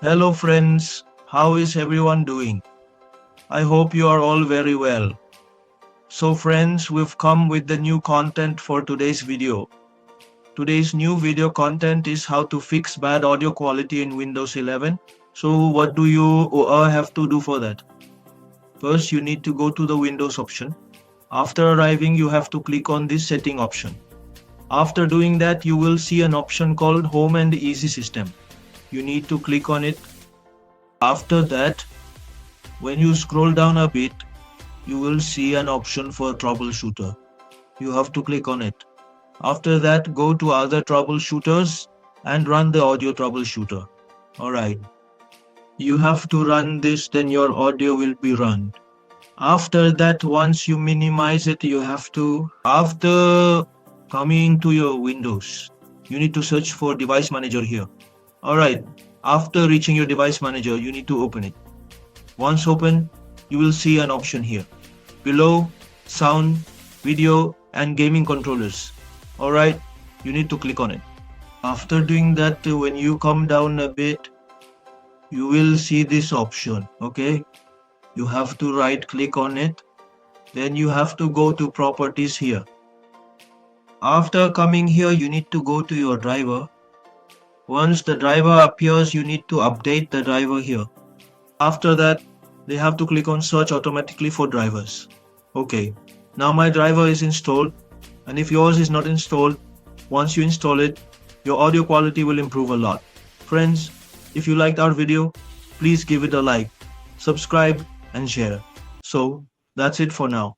Hello friends, how is everyone doing? I hope you are all very well. So friends, we've come with the new content for today's video. Today's new video content is how to fix bad audio quality in Windows 11. So what do you have to do for that? First, you need to go to the Windows option. After arriving, you have to click on this setting option. After doing that, you will see an option called Home and Easy System. You need to click on it. After that, when you scroll down a bit, you will see an option for troubleshooter. You have to click on it. After that, go to other troubleshooters and run the audio troubleshooter. Alright. You have to run this, then your audio will be run. After that, once you minimize it, after coming to your Windows, you need to search for device manager here. Alright. After reaching your device manager, you need to open it. Once open, you will see an option here. Below, sound, video and gaming controllers. Alright, you need to click on it. After doing that, when you come down a bit, you will see this option, okay? You have to right click on it. Then you have to go to properties here. After coming here, you need to go to your driver. Once the driver appears, you need to update the driver here. After that, they have to click on search automatically for drivers. Okay, now my driver is installed, and if yours is not installed, once you install it, your audio quality will improve a lot. Friends, if you liked our video, please give it a like, subscribe and share. So that's it for now.